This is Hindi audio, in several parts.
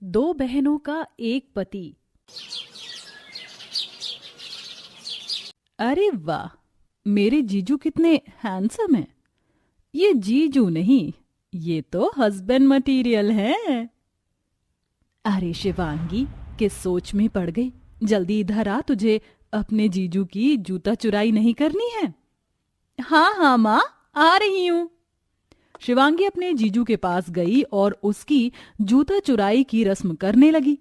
दो बहनों का एक पति। अरे वाह, मेरे जीजू कितने हैंडसम हैं। ये जीजू नहीं, ये तो हस्बैंड मटेरियल है। अरे शिवांगी, किस सोच में पड़ गई। जल्दी इधर आ, तुझे अपने जीजू की जूता चुराई नहीं करनी है। हाँ हाँ माँ, आ रही हूँ। शिवांगी अपने जीजू के पास गई और उसकी जूता चुराई की रस्म करने लगी।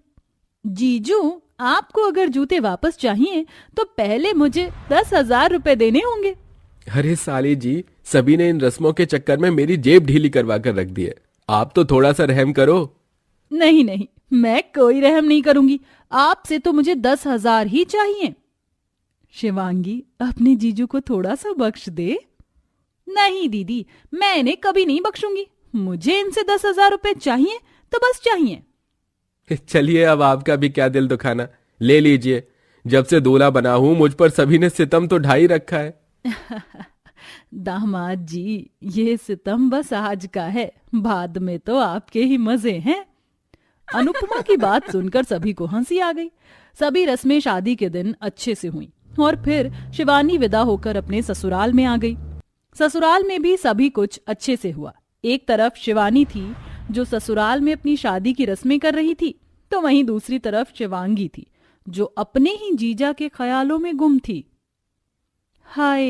जीजू, आपको अगर जूते वापस चाहिए तो पहले मुझे 10,000 रुपए देने होंगे। अरे साली जी, सभी ने इन रस्मों के चक्कर में मेरी जेब ढीली करवा कर रख दी है। आप तो थोड़ा सा रहम करो। नहीं नहीं, मैं कोई रहम नहीं करूंगी। आपसे तो मुझे 10,000 ही चाहिए। शिवांगी, अपने जीजू को थोड़ा सा बख्श दे। नहीं दीदी, मैं इन्हें कभी नहीं बख्शूंगी। मुझे इनसे 10,000 रुपए चाहिए तो बस चाहिए। चलिए, अब आपका भी क्या दिल दुखाना, ले लीजिए। जब से दूल्हा बना हूं मुझ पर सभी ने सितम तो ढाई रखा है। दामाद जी, ये सितम बस आज का है, बाद में तो आपके ही मजे हैं। अनुपमा की बात सुनकर सभी को हंसी आ गई। सभी रस्में शादी के दिन अच्छे से हुई और फिर शिवानी विदा होकर अपने ससुराल में आ गई। ससुराल में भी सभी कुछ अच्छे से हुआ। एक तरफ शिवानी थी जो ससुराल में अपनी शादी की रस्में कर रही थी, तो वहीं दूसरी तरफ शिवांगी थी जो अपने ही जीजा के ख्यालों में गुम थी। हाय,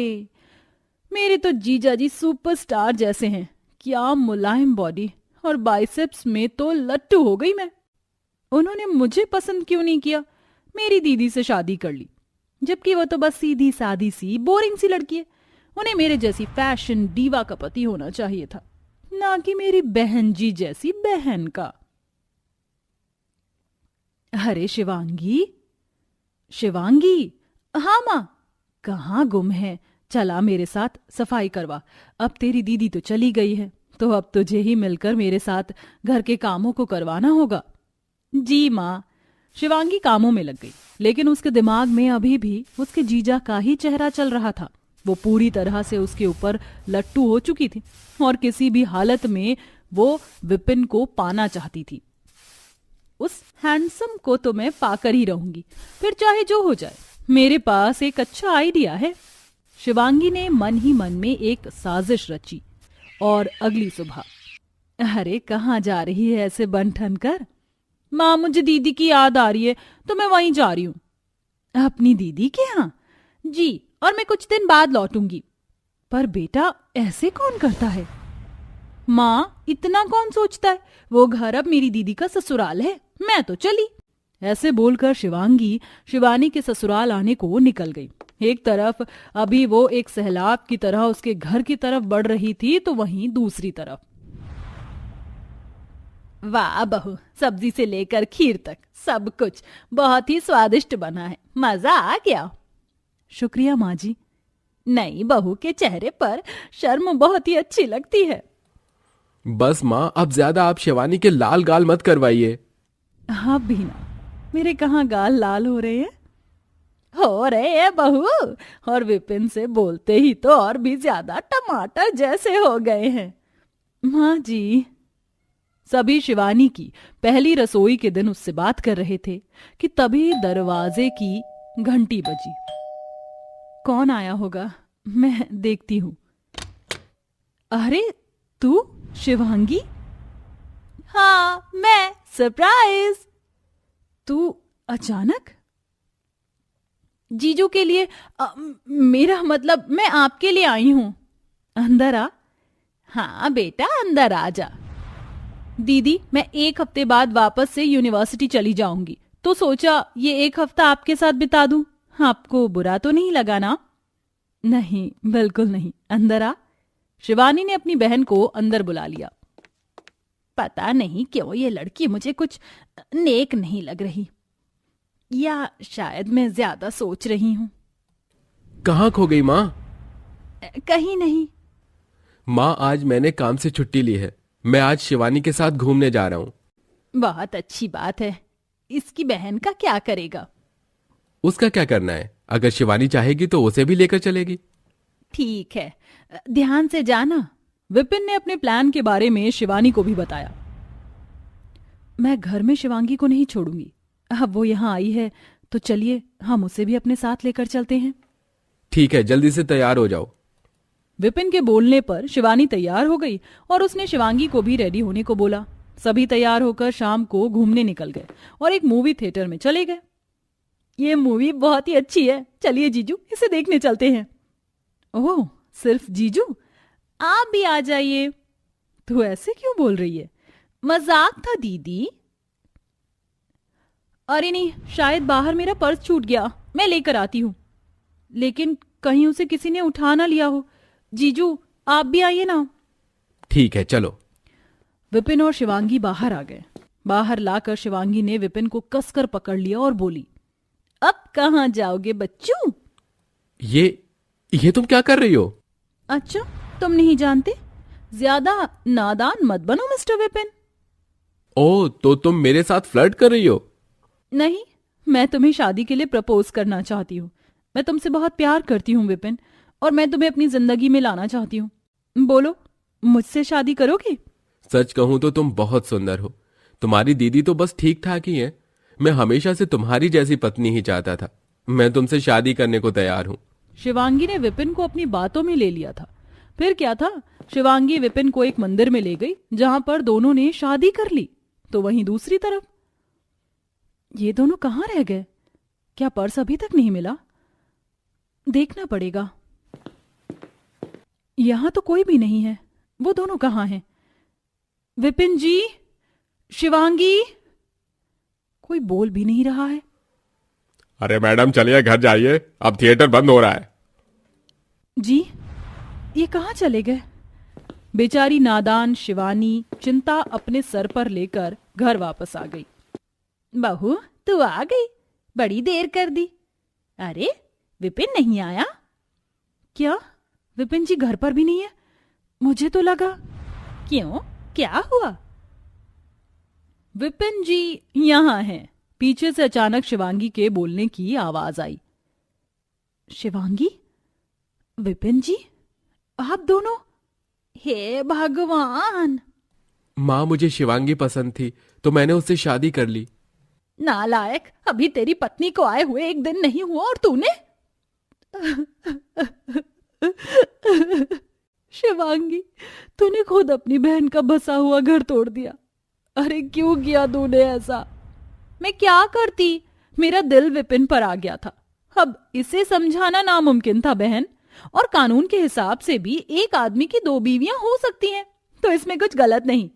मेरे तो जीजा जी सुपरस्टार जैसे हैं। क्या मुलायम बॉडी, और बाइसेप्स में तो लट्टू हो गई मैं। उन्होंने मुझे पसंद क्यों नहीं किया, मेरी दीदी से शादी कर ली, जबकि वो तो बस सीधी सादी सी बोरिंग सी लड़की है। उन्हें मेरे जैसी फैशन डीवा का पति होना चाहिए था, ना कि मेरी बहन जी जैसी बहन का। अरे शिवांगी, शिवांगी। हाँ माँ, कहाँ गुम है? चला मेरे साथ सफाई करवा। अब तेरी दीदी तो चली गई है, तो अब तुझे ही मिलकर मेरे साथ घर के कामों को करवाना होगा। जी माँ। शिवांगी कामों में लग गई, लेकिन उसके दिमाग में अभी भी उसके जीजा का ही चेहरा चल रहा था। वो पूरी तरह से उसके ऊपर लट्टू हो चुकी थी और किसी भी हालत में वो विपिन को पाना चाहती थी। उस हैंडसम को तो मैं पाकर ही रहूंगी, फिर चाहे जो हो जाए। मेरे पास एक अच्छा आइडिया है। शिवांगी ने मन ही मन में एक साजिश रची और अगली सुबह, अरे कहाँ जा रही है ऐसे बन ठन कर? माँ, मुझे दीदी की याद आ रही है तो मैं वहीं जा रही हूँ। अपनी दीदी के यहाँ? जी, और मैं कुछ दिन बाद लौटूंगी। पर बेटा, ऐसे कौन करता है? माँ, इतना कौन सोचता है? वो घर अब मेरी दीदी का ससुराल है, मैं तो चली। ऐसे बोलकर शिवांगी शिवानी के ससुराल आने को निकल गई। एक तरफ अभी वो एक सैलाब की तरह उसके घर की तरफ बढ़ रही थी, तो वहीं दूसरी तरफ, वाह बहू, सब्जी से लेकर खीर तक सब कुछ बहुत ही स्वादिष्ट बना है, मजा आ गया। शुक्रिया माँ जी। नई बहू के चेहरे पर शर्म बहुत ही अच्छी लगती है। बस माँ, अब ज्यादा आप शिवानी के लाल गाल मत करवाइए। हाँ बीना, मेरे कहाँ गाल लाल हो रहे हैं? हो रहे हैं बहू, और विपिन से बोलते ही तो और भी ज्यादा टमाटर जैसे हो गए हैं। माँ जी। सभी शिवानी की पहली रसोई के दिन उससे बात कर रहे थे कि तभी दरवाजे की घंटी बजी। कौन आया होगा, मैं देखती हूँ। अरे तू शिवांगी? हाँ मैं, सरप्राइज। तू अचानक? जीजू के लिए मेरा मतलब मैं आपके लिए आई हूं। अंदर आ। हाँ बेटा, अंदर आ जा। दीदी, मैं 1 हफ्ते बाद वापस से यूनिवर्सिटी चली जाऊंगी, तो सोचा ये 1 हफ्ता आपके साथ बिता दूं। आपको बुरा तो नहीं लगा ना? नहीं, बिल्कुल नहीं, अंदर आ। शिवानी ने अपनी बहन को अंदर बुला लिया। पता नहीं क्यों ये लड़की मुझे कुछ नेक नहीं लग रही, या शायद मैं ज्यादा सोच रही हूं। कहाँ खो गई माँ? कहीं नहीं। माँ, आज मैंने काम से छुट्टी ली है। मैं आज शिवानी के साथ घूमने जा रहा हूँ। बहुत अच्छी बात है। इसकी बहन का क्या करेगा? उसका क्या करना है? अगर शिवानी चाहेगी तो उसे भी लेकर चलेगी। ठीक है, ध्यान से जाना। विपिन ने अपने प्लान के बारे में शिवानी को भी बताया। मैं घर में शिवांगी को नहीं छोड़ूंगी। अब वो यहाँ आई है तो चलिए हम उसे भी अपने साथ लेकर चलते हैं। ठीक है, जल्दी से तैयार हो जाओ। विपिन के बोलने पर शिवानी तैयार हो गई और उसने शिवांगी को भी रेडी होने को बोला। सभी तैयार होकर शाम को घूमने निकल गए और एक मूवी थिएटर में चले गए। ये मूवी बहुत ही अच्छी है, चलिए जीजू इसे देखने चलते हैं। ओह, सिर्फ जीजू? आप भी आ जाइए। तू ऐसे क्यों बोल रही है? मजाक था दीदी। अरे नहीं, शायद बाहर मेरा पर्स छूट गया, मैं लेकर आती हूँ। लेकिन कहीं उसे किसी ने उठा ना लिया हो। जीजू आप भी आइए ना। ठीक है, चलो। विपिन और शिवांगी बाहर आ गए। बाहर लाकर शिवांगी ने विपिन को कसकर पकड़ लिया और बोली, अब कहां जाओगे बच्चू? ये तुम क्या कर रही हो? अच्छा, तुम नहीं जानते? ज्यादा नादान मत बनो मिस्टर विपिन। ओह, तो तुम मेरे साथ फ्लर्ट कर रही हो? नहीं, मैं तुम्हें शादी के लिए प्रपोज करना चाहती हूँ। मैं तुमसे बहुत प्यार करती हूँ विपिन, और मैं तुम्हें अपनी जिंदगी में लाना चाहती हूँ। बोलो, मुझसे शादी करोगे? सच कहूं तो तुम बहुत सुंदर हो। तुम्हारी दीदी तो बस ठीक ठाक ही है। मैं हमेशा से तुम्हारी जैसी पत्नी ही चाहता था। मैं तुमसे शादी करने को तैयार हूं। शिवांगी ने विपिन को अपनी बातों में ले लिया था। फिर क्या था, शिवांगी विपिन को एक मंदिर में ले गई जहां पर दोनों ने शादी कर ली। तो वहीं दूसरी तरफ ये दोनों कहां रह गए? क्या पर्स अभी तक नहीं मिला? देखना पड़ेगा। यहां तो कोई भी नहीं है। वो दोनों कहां हैं? विपिन जी, शिवांगी, कोई बोल भी नहीं रहा है। अरे मैडम, चलिए घर जाइए, अब थिएटर बंद हो रहा है। जी, ये कहां चले गए? बेचारी नादान शिवानी चिंता अपने सर पर लेकर घर वापस आ गई। बहू, तू आ गई, बड़ी देर कर दी। अरे विपिन नहीं आया क्या? विपिन जी घर पर भी नहीं है। मुझे तो लगा। क्यों, क्या हुआ? विपिन जी यहां हैं। पीछे से अचानक शिवांगी के बोलने की आवाज आई। शिवांगी, विपिन जी, आप दोनों? हे भगवान! माँ, मुझे शिवांगी पसंद थी तो मैंने उससे शादी कर ली। नालायक, अभी तेरी पत्नी को आए हुए एक दिन नहीं हुआ और तूने शिवांगी, तूने खुद अपनी बहन का बसा हुआ घर तोड़ दिया। अरे क्यों किया तूने ऐसा? मैं क्या करती? मेरा दिल विपिन पर आ गया था। अब इसे समझाना नामुमकिन था बहन। और कानून के हिसाब से भी एक आदमी की 2 बीवियां हो सकती हैं, तो इसमें कुछ गलत नहीं।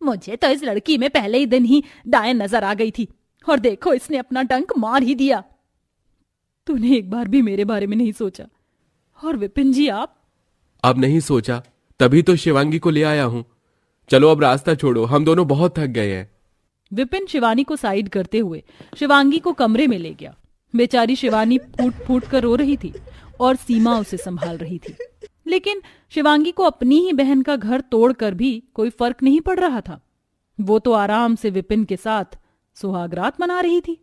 मुझे तो इस लड़की में पहले ही दिन ही डायन नजर आ गई थी, और देखो इसने अपना डंक मार ही दिया। तूने एक बार भी मेरे बारे में नहीं सोचा। और विपिन जी आप? अब नहीं सोचा, तभी तो शिवांगी को ले आया हूं। चलो अब रास्ता छोड़ो, हम दोनों बहुत थक गए हैं। विपिन शिवानी को साइड करते हुए शिवांगी को कमरे में ले गया। बेचारी शिवानी फूट फूट कर रो रही थी और सीमा उसे संभाल रही थी। लेकिन शिवांगी को अपनी ही बहन का घर तोड़कर भी कोई फर्क नहीं पड़ रहा था। वो तो आराम से विपिन के साथ सुहागरात मना रही थी।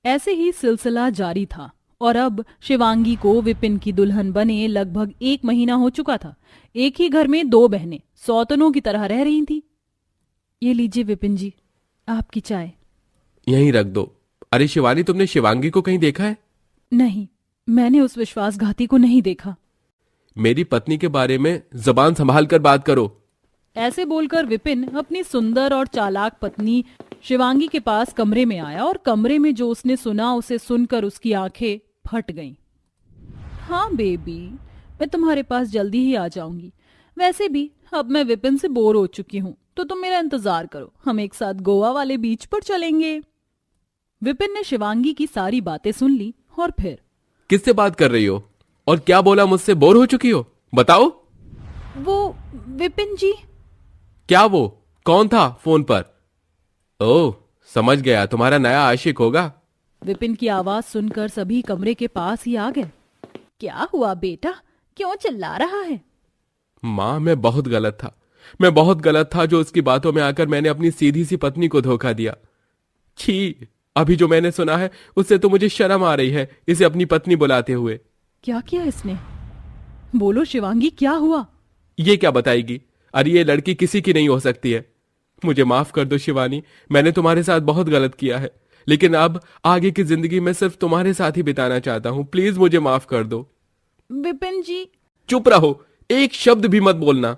ऐसे ही सिलसिला जारी था और अब शिवांगी को विपिन की दुल्हन बने लगभग 1 महीना हो चुका था। एक ही घर में 2 बहनें सौतनों की तरह रह रही थी। ये लीजिए विपिन जी, आपकी चाय। यहीं रख दो। अरे शिवानी, तुमने शिवांगी को कहीं देखा है? नहीं, मैंने उस विश्वासघाती को नहीं देखा। मेरी पत्नी के बारे में जबान संभाल कर बात करो। ऐसे बोलकर विपिन अपनी सुंदर और चालाक पत्नी शिवांगी के पास कमरे में आया और कमरे में जो उसने सुना उसे सुनकर उसकी आंखें फट गईं। हाँ बेबी, मैं तुम्हारे पास जल्दी ही आ जाऊंगी। वैसे भी अब मैं विपिन से बोर हो चुकी हूँ, तो तुम मेरा इंतजार करो, हम एक साथ गोवा वाले बीच पर चलेंगे। विपिन ने शिवांगी की सारी बातें सुन ली और फिर, किससे बात कर रही हो और क्या बोला? मुझसे बोर हो चुकी हो? बताओ। वो विपिन जी। क्या वो? कौन था फोन पर? ओह, समझ गया, तुम्हारा नया आशिक होगा। विपिन की आवाज सुनकर सभी कमरे के पास ही आ गए। क्या हुआ बेटा, क्यों चिल्ला रहा है? माँ, मैं बहुत गलत था जो उसकी बातों में आकर मैंने अपनी सीधी सी पत्नी को धोखा दिया। छी, अभी जो मैंने सुना है उससे तो मुझे शर्म आ रही है इसे अपनी पत्नी बुलाते हुए। क्या किया इसने? बोलो शिवांगी, क्या हुआ? ये क्या बताएगी? अरे ये लड़की किसी की नहीं हो सकती है। मुझे माफ कर दो शिवानी, मैंने तुम्हारे साथ बहुत गलत किया है, लेकिन अब आगे की जिंदगी मैं सिर्फ तुम्हारे साथ ही बिताना चाहता हूँ। प्लीज मुझे माफ कर दो। विपिन जी। चुप रहो, एक शब्द भी मत बोलना।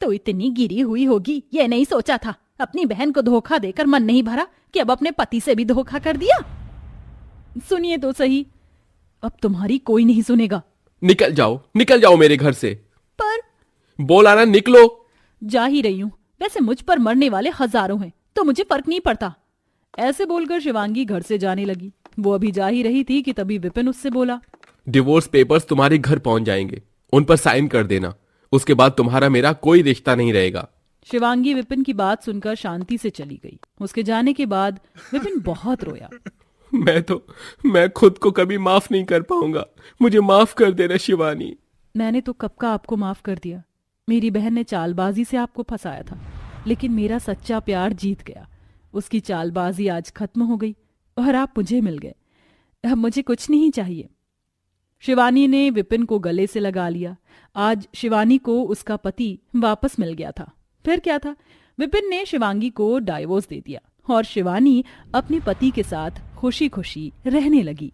तो इतनी गिरी हुई होगी ये नहीं सोचा था। अपनी बहन को धोखा देकर मन नहीं भरा कि अब अपने पति से भी धोखा कर दिया। सुनिए तो सही, अब तुम्हारी कोई नहीं सुनेगा। निकल जाओ मेरे घर से। पर बोला ना, निकलो। जा ही रही हूँ, वैसे मुझ पर मरने वाले हजारों हैं तो मुझे फर्क नहीं पड़ता। ऐसे बोलकर शिवांगी घर से जाने लगी। वो अभी जा ही रही थी कि तभी विपिन उससे बोला, डिवोर्स पेपर्स तुम्हारे घर पहुंच जाएंगे, उन पर साइन कर देना। उसके बाद तुम्हारा मेरा कोई रिश्ता नहीं रहेगा। शिवांगी विपिन की बात सुनकर शांति से चली गई। उसके जाने के बाद विपिन बहुत रोया। मैं खुद को कभी माफ नहीं कर पाऊंगा, मुझे माफ कर देना शिवानी। मैंने तो कब का आपको माफ कर दिया। मेरी बहन ने चालबाजी से आपको फंसाया था, लेकिन मेरा सच्चा प्यार जीत गया। उसकी चालबाजी आज खत्म हो गई और आप मुझे मिल गए। अब मुझे कुछ नहीं चाहिए। शिवानी ने विपिन को गले से लगा लिया। आज शिवानी को उसका पति वापस मिल गया था। फिर क्या था, विपिन ने शिवांगी को डाइवोर्स दे दिया और शिवानी अपने पति के साथ खुशी खुशी रहने लगी।